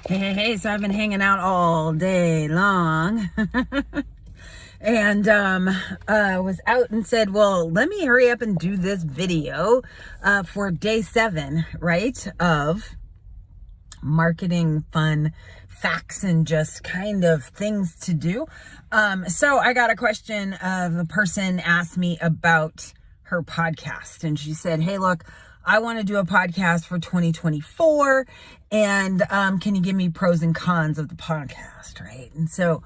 Hey, so I've been hanging out all day long and was out and said, well, let me hurry up and do this video for day 7, right, of marketing fun facts and just kind of things to do. So I got a question of a person asked me about her podcast, and she said, hey, look, I want to do a podcast for 2024, and can you give me pros and cons of the podcast, right? And so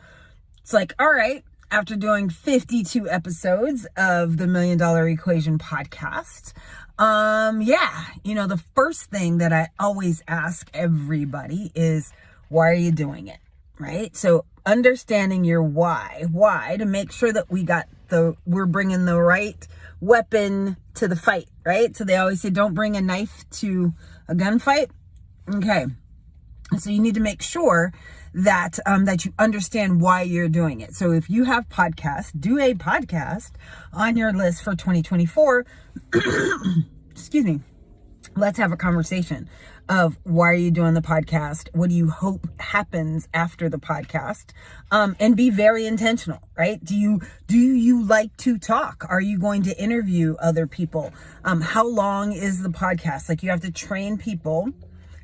it's like, all right, after doing 52 episodes of the $1 Million Equation podcast, the first thing that I always ask everybody is, why are you doing it, right? So understanding your why to make sure that we're bringing the right weapon to the fight, right? So they always say, don't bring a knife to a gunfight. Okay. So you need to make sure that you understand why you're doing it. So if you have podcasts, do a podcast on your list for 2024. Excuse me. Let's have a conversation of why are you doing the podcast? What do you hope happens after the podcast? And be very intentional, right? Do you like to talk? Are you going to interview other people? How long is the podcast? Like, you have to train people,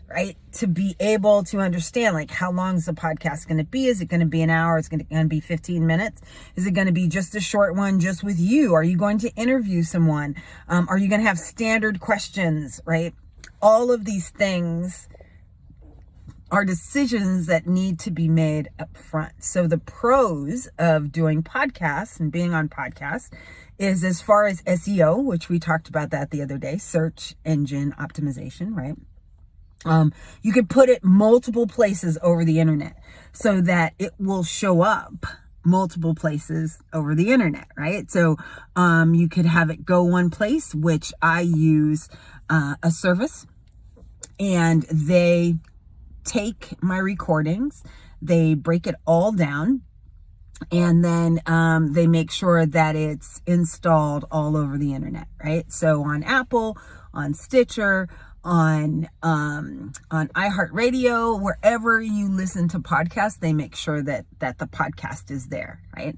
right, to be able to understand, like, how long is the podcast going to be? Is it going to be an hour? Is it going to be 15 minutes? Is it going to be just a short one just with you? Are you going to interview someone? Are you going to have standard questions, right? All of these things are decisions that need to be made up front. So the pros of doing podcasts and being on podcasts is, as far as SEO, which we talked about that the other day, search engine optimization, right? You could put it multiple places over the internet so that it will show up multiple places over the internet, right? So you could have it go one place, which I use a service, and they take my recordings, they break it all down, and then they make sure that it's installed all over the internet, right? So on Apple, on Stitcher, on iHeartRadio, wherever you listen to podcasts, they make sure that the podcast is there, right?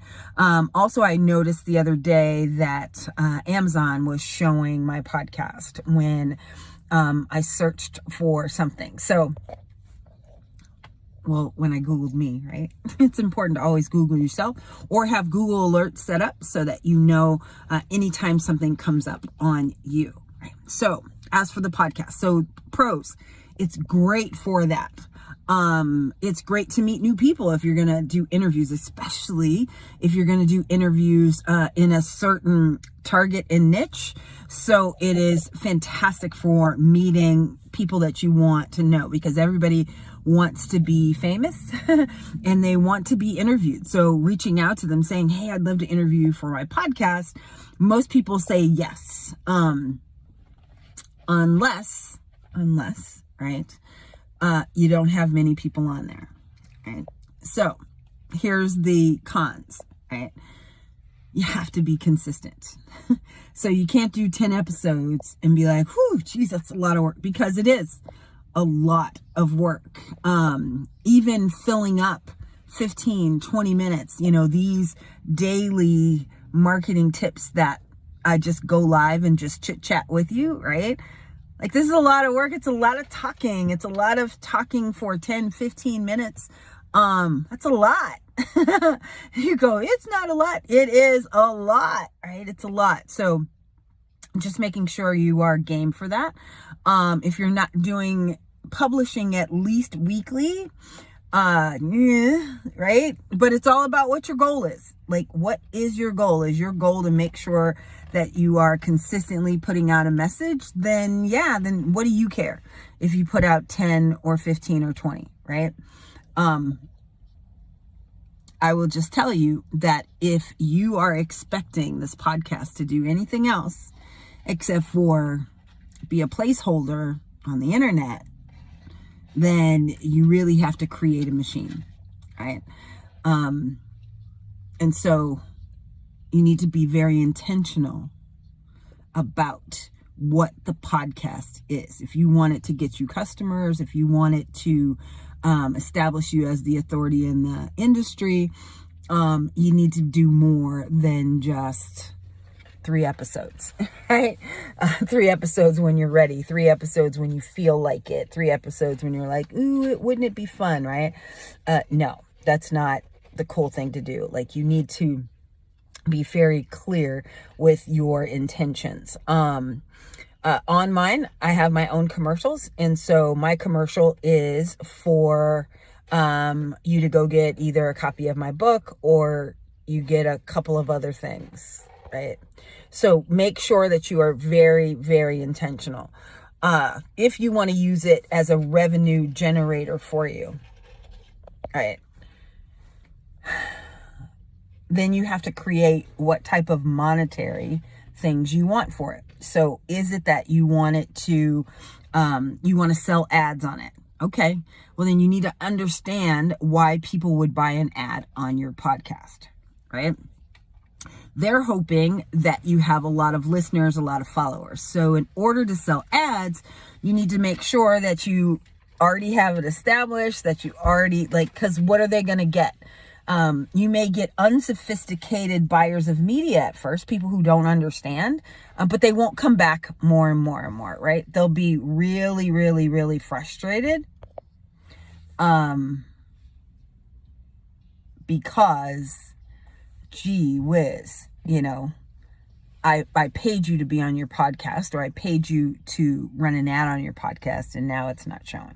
Also, I noticed the other day that Amazon was showing my podcast when I searched for something. So, well, when I Googled me, right? It's important to always Google yourself or have Google alerts set up so that you know anytime something comes up on you, right? So as for the podcast, so pros, it's great for that. It's great to meet new people if you're going to do interviews, especially if you're going to do interviews in a certain target and niche. So it is fantastic for meeting people that you want to know, because everybody wants to be famous and they want to be interviewed. So reaching out to them saying, hey, I'd love to interview you for my podcast. Most people say yes. Unless, right, you don't have many people on there, right? So here's the cons, right? You have to be consistent. So you can't do 10 episodes and be like, whew, geez, that's a lot of work, because it is a lot of work. Even filling up 15, 20 minutes, these daily marketing tips that I just go live and just chit chat with you, right? Like, this is a lot of work. It's a lot of talking. It's a lot of talking for 10, 15 minutes. That's a lot. You go, it's not a lot. It is a lot, right? It's a lot. So just making sure you are game for that. If you're not publishing at least weekly, right? But it's all about what your goal is. Like, what is your goal? Is your goal to make sure that you are consistently putting out a message? Then what do you care if you put out 10 or 15 or 20, right? I will just tell you that if you are expecting this podcast to do anything else except for be a placeholder on the internet, then you really have to create a machine, right? And so you need to be very intentional about what the podcast is. If you want it to get you customers, if you want it to establish you as the authority in the industry, you need to do more than just 3 episodes, right? 3 episodes when you're ready, 3 episodes when you feel like it, 3 episodes when you're like, ooh, wouldn't it be fun, right? No, that's not the cool thing to do. Like, you need to be very clear with your intentions. On mine, I have my own commercials. And so my commercial is for you to go get either a copy of my book or you get a couple of other things, right? So make sure that you are very, very intentional. If you want to use it as a revenue generator for you, right, then you have to create what type of monetary things you want for it. So is it that you want it to, you want to sell ads on it? Okay. Well, then you need to understand why people would buy an ad on your podcast, right? They're hoping that you have a lot of listeners, a lot of followers. So in order to sell ads, you need to make sure that you already have it established, that you already because what are they going to get? You may get unsophisticated buyers of media at first, people who don't understand, but they won't come back more and more and more, right? They'll be really, really, really frustrated because, gee whiz, I paid you to be on your podcast, or I paid you to run an ad on your podcast, and now it's not showing.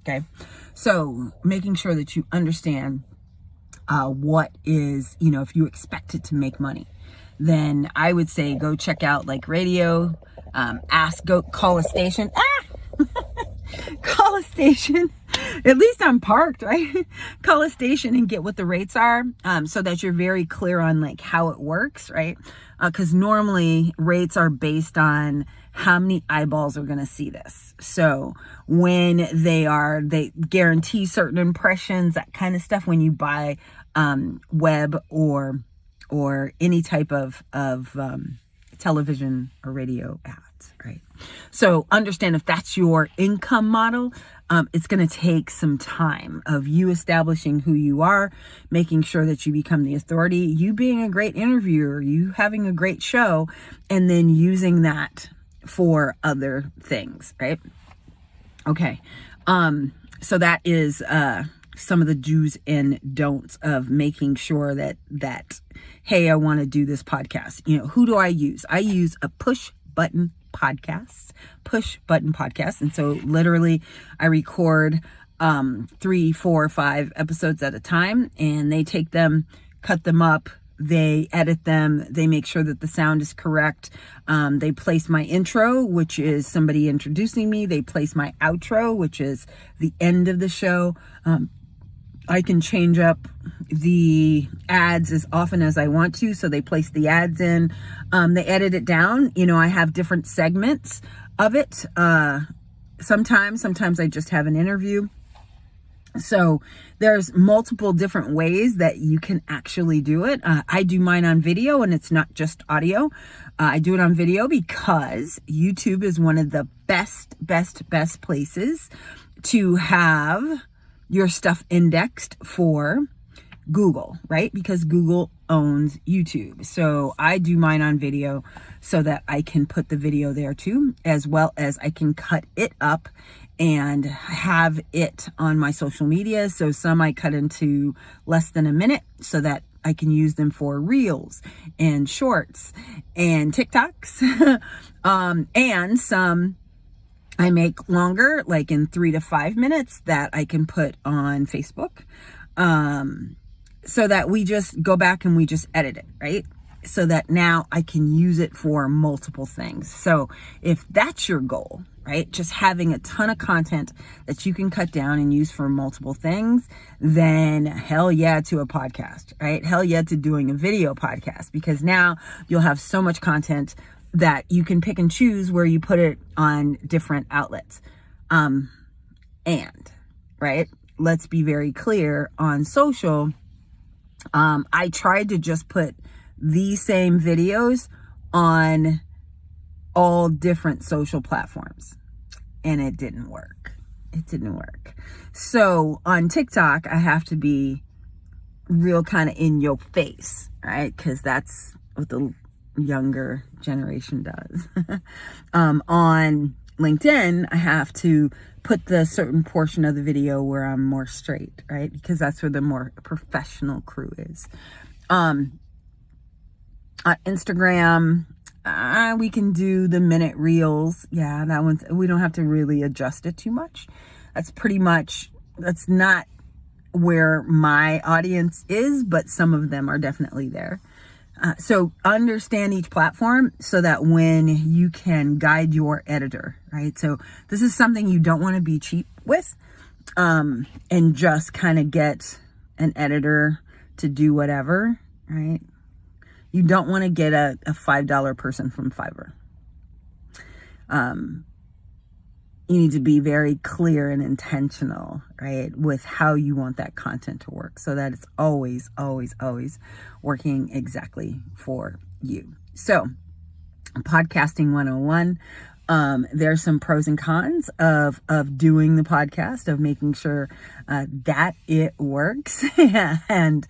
Okay. So making sure that you understand what is, if you expect it to make money, then I would say go check out like radio, go call a station. Call a station. At least I'm parked, right? Call a station and get what the rates are, so that you're very clear on like how it works, right? Because normally rates are based on how many eyeballs are going to see this. So when they guarantee certain impressions, that kind of stuff, when you buy web or any type of television or radio ads, right? So understand, if that's your income model, it's going to take some time of you establishing who you are, making sure that you become the authority, you being a great interviewer, you having a great show, and then using that for other things, right? Okay. So that is some of the do's and don'ts of making sure that hey, I want to do this podcast. Who do I use? I use a push button podcast. And so literally I record 3, 4, 5 episodes at a time, and they take them, cut them up, they edit them, they make sure that the sound is correct. They place my intro, which is somebody introducing me. They place my outro, which is the end of the show. I can change up the ads as often as I want to. So they place the ads in, they edit it down. I have different segments of it. Sometimes I just have an interview. So there's multiple different ways that you can actually do it. I do mine on video, and it's not just audio. I do it on video because YouTube is one of the best places to have your stuff indexed for Google, right? Because Google owns YouTube. So I do mine on video so that I can put the video there too, as well as I can cut it up and have it on my social media. So some I cut into less than a minute so that I can use them for reels and shorts and TikToks. And some I make longer, like in 3 to 5 minutes, that I can put on Facebook. So that we just go back and we just edit it, right? So that now I can use it for multiple things. So if that's your goal, right, just having a ton of content that you can cut down and use for multiple things, then hell yeah to a podcast, right? Hell yeah to doing a video podcast, because now you'll have so much content that you can pick and choose where you put it on different outlets. And right, let's be very clear on social. I tried to just put these same videos on all different social platforms, and it didn't work. it didn't work. So on TikTok, I have to be real kind of in your face, right? Because that's what the younger generation does. On LinkedIn, I have to put the certain portion of the video where I'm more straight, right? Because that's where the more professional crew is. Instagram, we can do the minute reels. Yeah, that one's, we don't have to really adjust it too much. That's not where my audience is, but some of them are definitely there. So understand each platform so that when you can guide your editor, right? So this is something you don't want to be cheap with, and just kind of get an editor to do whatever, right? You don't want to get a $5 person from Fiverr. You need to be very clear and intentional, right, with how you want that content to work so that it's always, always, always working exactly for you. So, podcasting 101, there's some pros and cons of doing the podcast, of making sure that it works, and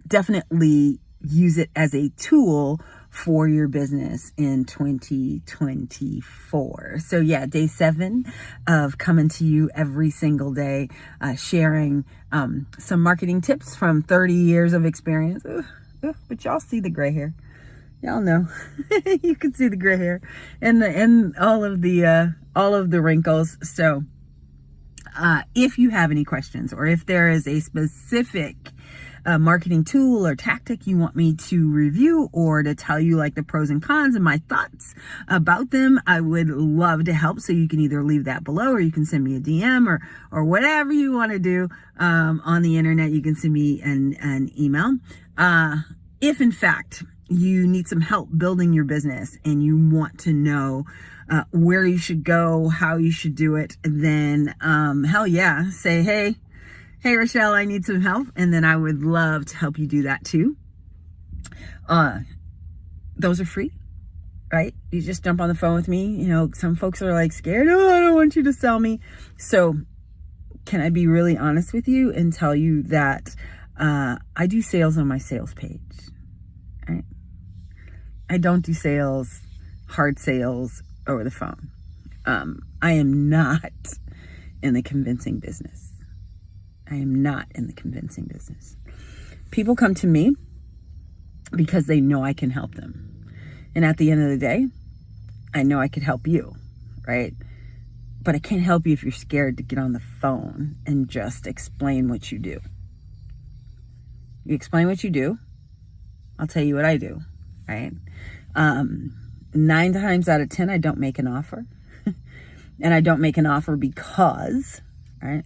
definitely use it as a tool for your business in 2024. So yeah, day 7 of coming to you every single day, sharing some marketing tips from 30 years of experience. But y'all see the gray hair. Y'all know. You can see the gray hair and all of the wrinkles. So if you have any questions, or if there is a specific marketing tool or tactic you want me to review, or to tell you like the pros and cons and my thoughts about them, I would love to help. So you can either leave that below, or you can send me a DM, or whatever you want to do on the internet. You can send me an email. If in fact you need some help building your business and you want to know where you should go, how you should do it, then hell yeah, say, hey Richelle, I need some help. And then I would love to help you do that too. Those are free, right? You just jump on the phone with me. You know, some folks are like scared. Oh, I don't want you to sell me. So can I be really honest with you and tell you that I do sales on my sales page, right? I don't do sales, hard sales over the phone. I am not in the convincing business. I am not in the convincing business. People come to me because they know I can help them. And at the end of the day, I know I could help you, right? But I can't help you if you're scared to get on the phone and just explain what you do. You explain what you do, I'll tell you what I do, right? 9 times out of 10, I don't make an offer. And I don't make an offer because, right?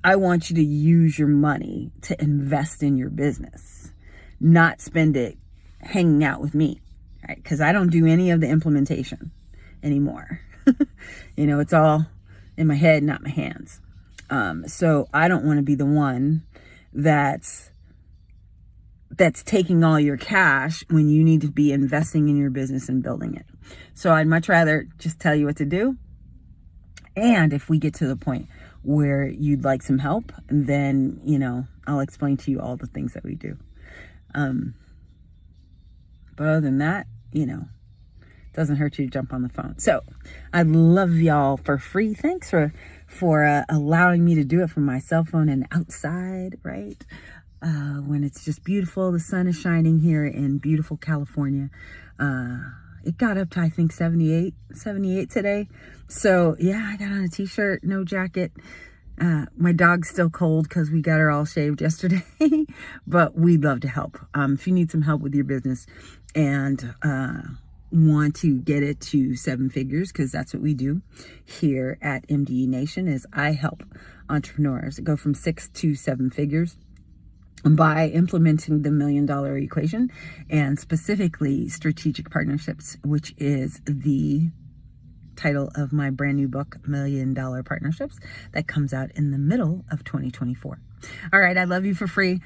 I want you to use your money to invest in your business, not spend it hanging out with me, right? Because I don't do any of the implementation anymore. You know, it's all in my head, not my hands. So I don't want to be the one that's taking all your cash when you need to be investing in your business and building it. So I'd much rather just tell you what to do. And if we get to the point where you'd like some help, then, you know, I'll explain to you all the things that we do. But other than that, you know, it doesn't hurt you to jump on the phone. So I love y'all for free. Thanks for allowing me to do it from my cell phone and outside, right? When it's just beautiful. The sun is shining here in beautiful California. It got up to, I think, 78 today. So yeah, I got on a t-shirt, no jacket. My dog's still cold because we got her all shaved yesterday, but we'd love to help. If you need some help with your business and want to get it to 7 figures, because that's what we do here at MDE Nation, is I help entrepreneurs go from 6 to 7 figures by implementing the $1 million equation, and specifically strategic partnerships, which is the title of my brand new book, $1 Million Partnerships, that comes out in the middle of 2024. All right, I love you for free.